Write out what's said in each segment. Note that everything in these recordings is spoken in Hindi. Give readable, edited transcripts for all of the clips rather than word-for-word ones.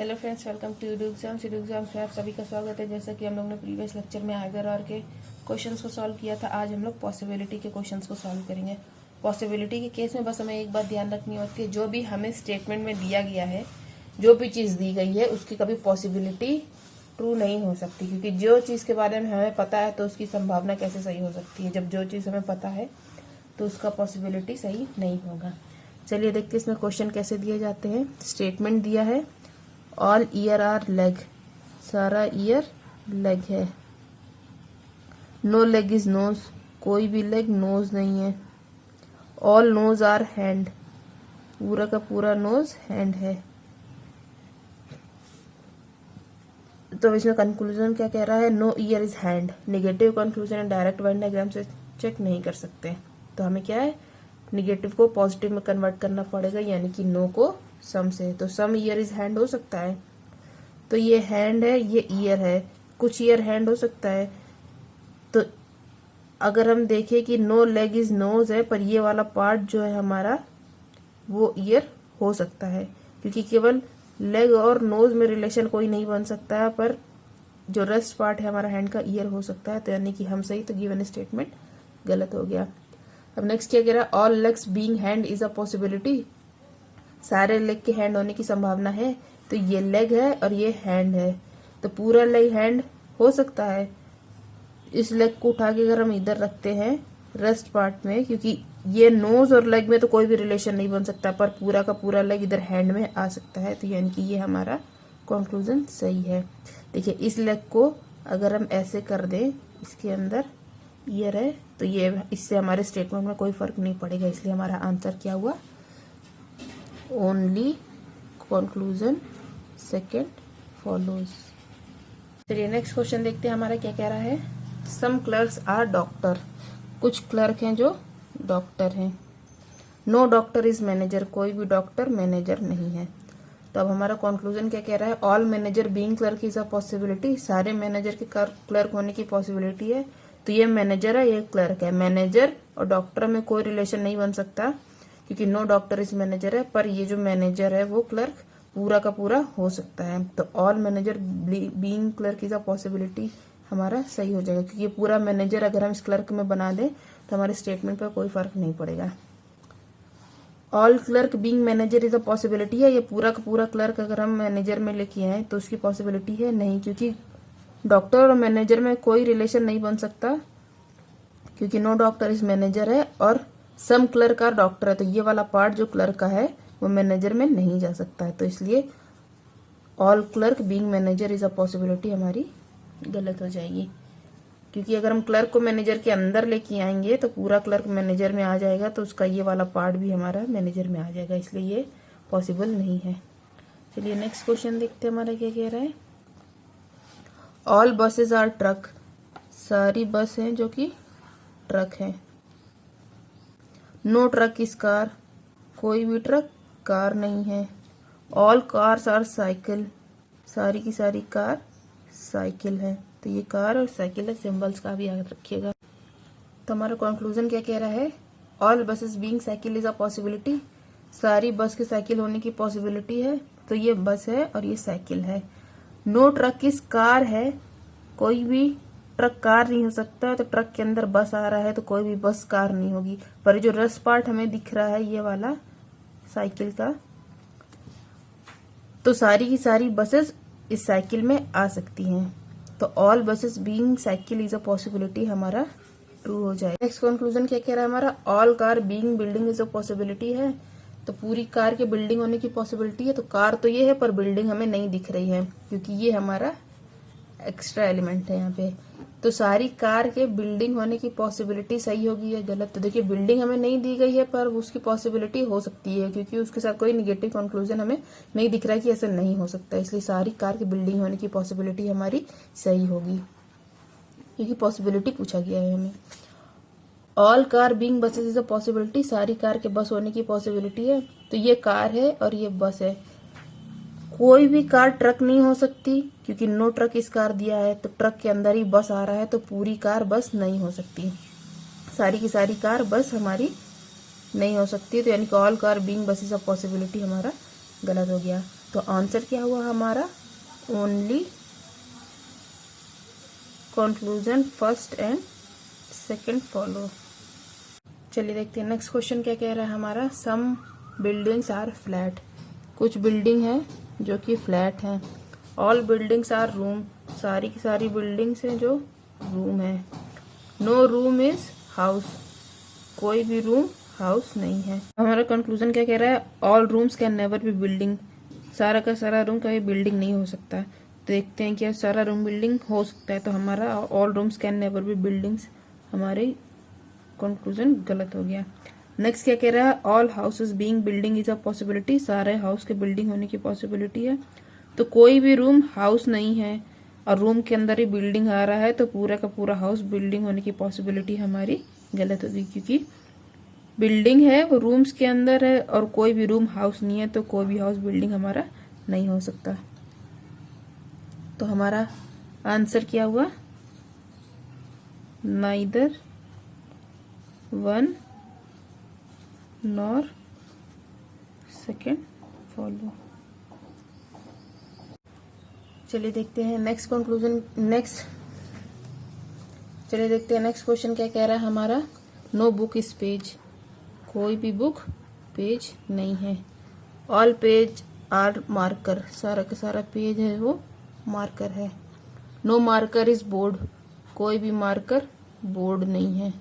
हेलो फ्रेंड्स, वेलकम टू यूडू एग्जाम्स में आप सभी का स्वागत है। जैसा कि हम लोग ने प्रीवियस लेक्चर में आइदर और के क्वेश्चंस को सॉल्व किया था, आज हम लोग पॉसिबिलिटी के क्वेश्चंस को सॉल्व करेंगे। पॉसिबिलिटी के केस में बस हमें एक बात ध्यान रखनी होती है, जो भी हमें स्टेटमेंट में दिया गया है, जो भी चीज़ दी गई है, उसकी कभी पॉसिबिलिटी ट्रू नहीं हो सकती, क्योंकि जो चीज़ के बारे में हमें पता है तो उसकी संभावना कैसे सही हो सकती है। जब जो चीज़ हमें पता है तो उसका पॉसिबिलिटी सही नहीं होगा। चलिए देखते हैं इसमें क्वेश्चन कैसे दिए जाते हैं। स्टेटमेंट दिया है ऑल ईयर आर लेग, सारा ईयर लेग है। नो लेग इज नोज, कोई भी लेग नोज नहीं है। ऑल नोज आर हैंड, पूरा का पूरा नोज हैंड है। तो इसमें कंक्लूजन क्या कह रहा है? No ear is hand. Negative conclusion direct Venn diagram से चेक नहीं कर सकते, तो हमें क्या है, निगेटिव को पॉजिटिव में कन्वर्ट करना पड़ेगा, यानी कि नो को सम से। तो सम ईयर इज हैंड हो सकता है, तो ये हैंड है, ये ईयर है, कुछ ईयर हैंड हो सकता है। तो अगर हम देखें कि नो लेग इज नोज है, पर ये वाला पार्ट जो है हमारा वो ईयर हो सकता है, क्योंकि केवल लेग और नोज में रिलेशन कोई नहीं बन सकता है, पर जो रेस्ट पार्ट है हमारा हैंड का ईयर हो सकता है। तो यानी कि हम सही, तो गिवन स्टेटमेंट गलत हो गया। अब नेक्स्ट क्या कह रहा है? All legs being hand is a possibility, सारे लेग के हैंड होने की संभावना है। तो ये लेग है और ये हैंड है, तो पूरा लेग हैंड हो सकता है। इस लेग को उठा के अगर हम इधर रखते हैं रेस्ट पार्ट में, क्योंकि ये नोज और लेग में तो कोई भी रिलेशन नहीं बन सकता, पर पूरा का पूरा लेग इधर हैंड में आ सकता है। तो यानी कि ये हमारा कंक्लूजन सही है। देखिए, इस लेग को अगर हम ऐसे कर दें, इसके अंदर ईयर है, तो ये इससे हमारे स्टेटमेंट में कोई फर्क नहीं पड़ेगा, इसलिए हमारा आंसर क्या हुआ? Only conclusion second follows. चलिए नेक्स्ट क्वेश्चन देखते हैं, हमारा क्या कह रहा है। सम क्लर्क्स आर डॉक्टर, कुछ क्लर्क हैं जो डॉक्टर हैं। नो डॉक्टर इज मैनेजर, कोई भी डॉक्टर मैनेजर नहीं है। तो अब हमारा कंक्लूजन क्या कह रहा है? All manager being clerk is a possibility, सारे मैनेजर के क्लर्क होने की पॉसिबिलिटी है। तो ये मैनेजर है, ये क्लर्क है। मैनेजर और डॉक्टर में कोई रिलेशन नहीं बन सकता, क्योंकि नो डॉक्टर इज मैनेजर है, पर ये जो मैनेजर है वो क्लर्क पूरा का पूरा हो सकता है। तो all manager being clerk is a possibility हमारा सही हो जाएगा, क्योंकि पूरा मैनेजर अगर हम इस क्लर्क में बना दें तो हमारे स्टेटमेंट पर कोई फर्क नहीं पड़ेगा। All clerk being manager is a possibility है, ये पूरा का पूरा क्लर्क अगर हम मैनेजर में लेके आए तो उसकी पॉसिबिलिटी है नहीं, क्योंकि डॉक्टर और मैनेजर में कोई रिलेशन नहीं बन सकता, क्योंकि नो डॉक्टर इज मैनेजर है और सम क्लर्क आर डॉक्टर है। तो ये वाला पार्ट जो क्लर्क का है वो मैनेजर में नहीं जा सकता है, तो इसलिए all clerk being manager is a possibility हमारी गलत हो जाएगी। क्योंकि अगर हम क्लर्क को मैनेजर के अंदर लेके आएंगे तो पूरा क्लर्क मैनेजर में आ जाएगा, तो उसका ये वाला पार्ट भी हमारा मैनेजर में आ जाएगा, इसलिए ये पॉसिबल नहीं है। चलिए नेक्स्ट क्वेश्चन देखते हैं, हमारा क्या कह रहा है। ऑल बसेज आर ट्रक, सारी बस हैं जो कि ट्रक है। नो ट्रक इज कार, कोई भी ट्रक कार नहीं है। ऑल कार्स आर साइकिल, सारी की सारी कार साइकिल है। तो ये कार और साइकिल है, सिंबल्स का भी याद रखिएगा। तो हमारा कंक्लूजन क्या कह रहा है? All buses being cycle is a possibility, सारी बस के साइकिल होने की पॉसिबिलिटी है। तो ये बस है और ये साइकिल है। नो ट्रक इज कार है, कोई भी ट्रक कार नहीं हो सकता, तो ट्रक के अंदर बस आ रहा है तो कोई भी बस कार नहीं होगी। पर जो रेस्ट पार्ट हमें दिख रहा है ये वाला साइकिल का, तो सारी की सारी बसेस इस साइकिल में आ सकती हैं। तो all buses being cycle is a possibility हमारा ट्रू हो जाए। नेक्स्ट कंक्लूजन क्या कह रहा है हमारा? All car being building is a possibility है, तो पूरी कार के बिल्डिंग होने की पॉसिबिलिटी है। तो कार तो ये है, पर बिल्डिंग हमें नहीं दिख रही है, क्योंकि ये हमारा एक्स्ट्रा एलिमेंट है यहाँ पे। तो सारी कार के बिल्डिंग होने की पॉसिबिलिटी सही होगी या गलत? तो देखिए, बिल्डिंग हमें नहीं दी गई है, पर उसकी पॉसिबिलिटी हो सकती है, क्योंकि उसके साथ कोई निगेटिव कंक्लूजन हमें नहीं दिख रहा है कि ऐसा नहीं हो सकता, इसलिए सारी कार की बिल्डिंग होने की पॉसिबिलिटी हमारी सही होगी, क्योंकि पॉसिबिलिटी पूछा गया है हमें। All car being buses is a possibility, सारी कार के बस होने की पॉसिबिलिटी है। तो ये कार है और ये बस है। कोई भी कार ट्रक नहीं हो सकती, क्योंकि नो ट्रक इस कार दिया है, तो ट्रक के अंदर ही बस आ रहा है, तो पूरी कार बस नहीं हो सकती। सारी की सारी कार बस हमारी नहीं हो सकती, तो यानी कि all car being buses of possibility हमारा गलत हो गया। तो आंसर क्या हुआ हमारा? Only conclusion first and second follow. चलिए देखते हैं नेक्स्ट क्वेश्चन क्या कह रहा है हमारा। सम बिल्डिंग्स आर फ्लैट, कुछ बिल्डिंग है जो कि फ्लैट है। ऑल बिल्डिंग्स आर रूम, सारी की सारी बिल्डिंग्स हैं जो रूम है। नो रूम इज हाउस, कोई भी रूम हाउस नहीं है। हमारा कंक्लूजन क्या कह रहा है? All rooms can never be building, सारा का सारा रूम कभी बिल्डिंग नहीं हो सकता। देखते हैं क्या सारा रूम बिल्डिंग हो सकता है, तो हमारा all rooms can never be buildings, हमारी कंक्लूजन गलत हो गया। नेक्स्ट क्या कह रहा है? All houses being building is a possibility, सारे हाउस के बिल्डिंग होने की पॉसिबिलिटी है। तो कोई भी रूम हाउस नहीं है और रूम के अंदर ही बिल्डिंग आ रहा है, तो पूरा का पूरा हाउस बिल्डिंग होने की पॉसिबिलिटी हमारी गलत होगी, क्योंकि बिल्डिंग है वो रूम्स के अंदर है और कोई भी रूम हाउस नहीं है, तो कोई भी हाउस बिल्डिंग हमारा नहीं हो सकता। तो हमारा आंसर क्या हुआ? Neither one nor second follow. चलिए देखते हैं नेक्स्ट कंक्लूजन। चलिए देखते हैं नेक्स्ट क्वेश्चन क्या कह रहा है हमारा। नो बुक इज पेज, कोई भी बुक पेज नहीं है। ऑल पेज आर मार्कर, सारा का सारा पेज है वो मार्कर है। नो मार्कर इज बोर्ड, कोई भी मार्कर बोर्ड नहीं है।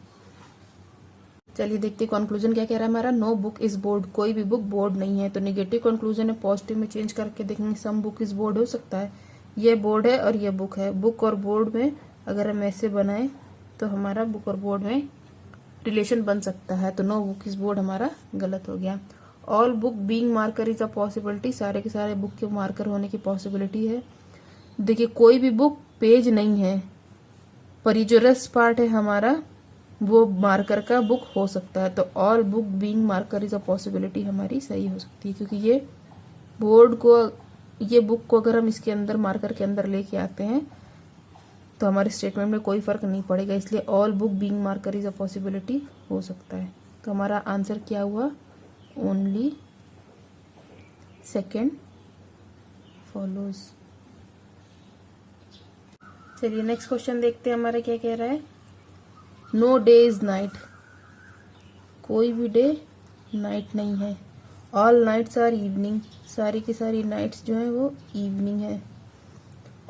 चलिए देखते हैं कंक्लूजन क्या कह रहा है हमारा। नो बुक इज बोर्ड, कोई भी बुक बोर्ड नहीं है। तो नेगेटिव कंक्लूजन है, पॉजिटिव में चेंज करके देखेंगे। सम बुक इज बोर्ड हो सकता है, ये बोर्ड है और ये बुक है। बुक और बोर्ड में अगर हम ऐसे बनाए तो हमारा बुक और बोर्ड में रिलेशन बन सकता है। तो नो बुक इज बोर्ड हमारा गलत हो गया। All book being marker is a possibility, सारे के सारे बुक के मार्कर होने की पॉसिबिलिटी है। देखिए कोई भी बुक पेज नहीं है, पर ये जो रेस्ट पार्ट है हमारा वो मार्कर का बुक हो सकता है। तो all book being marker is a possibility हमारी सही हो सकती है, क्योंकि ये बोर्ड को, ये बुक को अगर हम इसके अंदर मार्कर के अंदर लेके आते हैं तो हमारे स्टेटमेंट में कोई फर्क नहीं पड़ेगा, इसलिए all book being marker is a possibility हो सकता है। तो हमारा आंसर क्या हुआ? Only second follows. चलिए नेक्स्ट क्वेश्चन देखते हैं हमारा क्या कह रहा है। नो डे इज नाइट, कोई भी डे नाइट नहीं है। ऑल नाइट्स आर इवनिंग, सारी की सारी नाइट्स जो है वो इवनिंग है।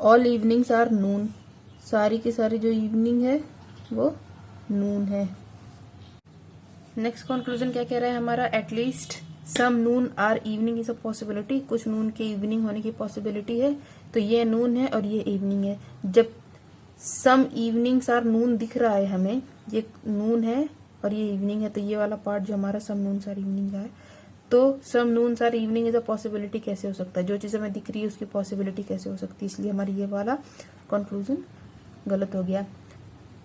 ऑल इवनिंग्स आर नून, सारी की सारी जो इवनिंग है वो नून है। नेक्स्ट कंक्लूजन क्या कह रहा है हमारा। At least some noon are evening is a possibility, कुछ नून के इवनिंग होने की पॉसिबिलिटी है। तो ये नून है और ये इवनिंग है। जब सम इवनिंग्स आर नून दिख रहा है हमें, ये नून है और ये इवनिंग है, तो ये वाला पार्ट जो हमारा सम नून सार इवनिंग का है, तो सम नून सार इवनिंग इज अ पॉसिबिलिटी कैसे हो सकता है? जो चीज़ हमें दिख रही है उसकी पॉसिबिलिटी कैसे हो सकती है? इसलिए हमारी ये वाला कंक्लूजन गलत हो गया।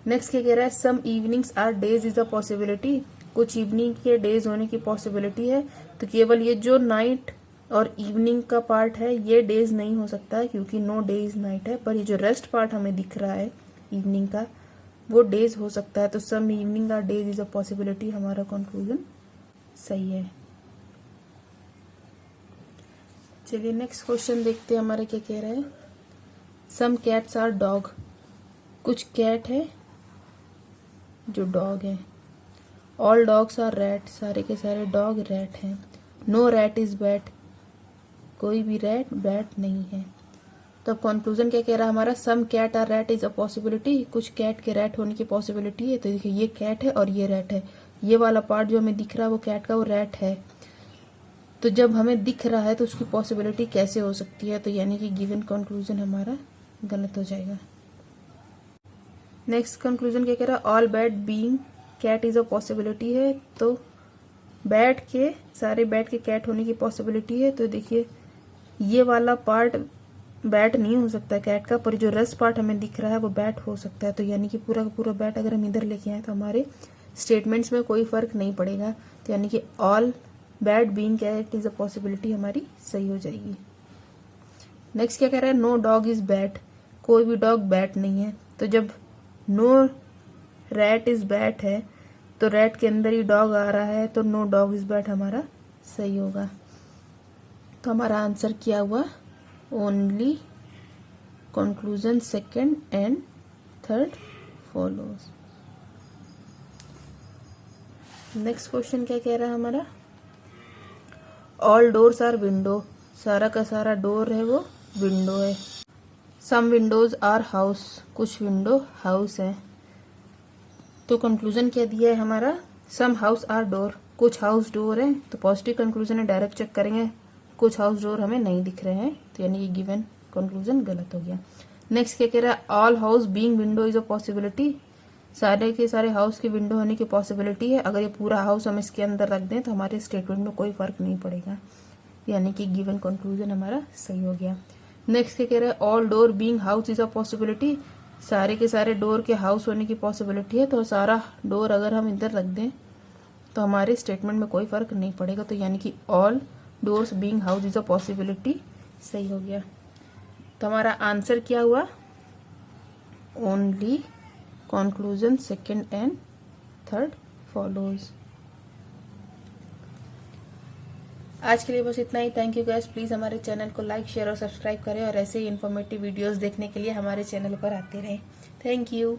नेक्स्ट क्या कह रहा है। Some evenings are days is a possibility, कुछ इवनिंग के डेज होने की पॉसिबिलिटी है। तो केवल ये जो नाइट और इवनिंग का पार्ट है ये डेज नहीं हो सकता है, क्योंकि नो डे इज नाइट है। पर ये जो रेस्ट पार्ट हमें दिख रहा है इवनिंग का वो डेज हो सकता है। तो some evening are days is a possibility, हमारा कंक्लूजन सही है। चलिए नेक्स्ट क्वेश्चन देखते हैं हमारा क्या कह रहा है। सम कैट्स आर डॉग, कुछ कैट है जो डॉग है। ऑल डॉग्स आर रैट, सारे के सारे डॉग रैट हैं। नो रैट इज बैट, कोई भी रैट बैट नहीं है। तो अब कंक्लूजन क्या कह रहा है हमारा। Some cat are rat is a possibility, कुछ कैट के रैट होने की पॉसिबिलिटी है। तो देखिए ये कैट है और ये रैट है, ये वाला पार्ट जो हमें दिख रहा है वो कैट का वो रैट है। तो जब हमें दिख रहा है तो उसकी पॉसिबिलिटी कैसे हो सकती है? तो यानी कि गिवन कंक्लूजन हमारा गलत हो जाएगा। नेक्स्ट कंक्लूजन क्या कह रहा है। All bat being cat is a possibility है, तो बैट के सारे बैट के कैट होने की पॉसिबिलिटी है। तो देखिए ये वाला पार्ट बैट नहीं हो सकता कैट का, पर जो रेस्ट पार्ट हमें दिख रहा है वो बैट हो सकता है। तो यानी कि पूरा का पूरा बैट अगर हम इधर लेके आए तो हमारे स्टेटमेंट्स में कोई फर्क नहीं पड़ेगा। तो यानी कि all bat being cat is a possibility हमारी सही हो जाएगी। नेक्स्ट क्या कह रहा है। नो डॉग इज बैट, कोई भी डॉग बैट नहीं है। तो जब नो रैट इज बैट है तो रैट के अंदर ही डॉग आ रहा है, तो नो डॉग इज बैट हमारा सही होगा। तो हमारा आंसर क्या हुआ, only, conclusion second and third follows. Next question क्या कह रहा है हमारा, ऑल डोर्स आर विंडो, सारा का सारा डोर है वो विंडो है। सम विंडोज आर हाउस, कुछ विंडो हाउस है। तो कंक्लूजन क्या दिया है हमारा, सम हाउस आर डोर, कुछ हाउस डोर है, तो पॉजिटिव कंक्लूजन है, डायरेक्ट चेक करेंगे, कुछ हाउस डोर हमें नहीं दिख रहे हैं, तो यानी ये गिवन कंक्लूजन गलत हो गया। नेक्स्ट क्या कह रहा है, all house being window is a possibility, सारे के सारे हाउस की विंडो होने की पॉसिबिलिटी है। अगर ये पूरा हाउस हम इसके अंदर रख दें तो हमारे स्टेटमेंट में कोई फर्क नहीं पड़ेगा, यानी कि गिवन कंक्लूजन हमारा सही हो गया। नेक्स्ट क्या कह रहा है, all door being house is a possibility, सारे के सारे डोर के हाउस होने की पॉसिबिलिटी है, तो सारा डोर अगर हम इधर रख दें तो हमारे स्टेटमेंट में कोई फर्क नहीं पड़ेगा, तो यानी कि all doors being house is a possibility सही हो गया। तो हमारा आंसर क्या हुआ, only, conclusion second and third follows. आज के लिए बस इतना ही। थैंक यू गाइस, प्लीज हमारे चैनल को लाइक, शेयर और सब्सक्राइब करें और ऐसे ही इन्फॉर्मेटिव वीडियोस देखने के लिए हमारे चैनल पर आते रहें। Thank you.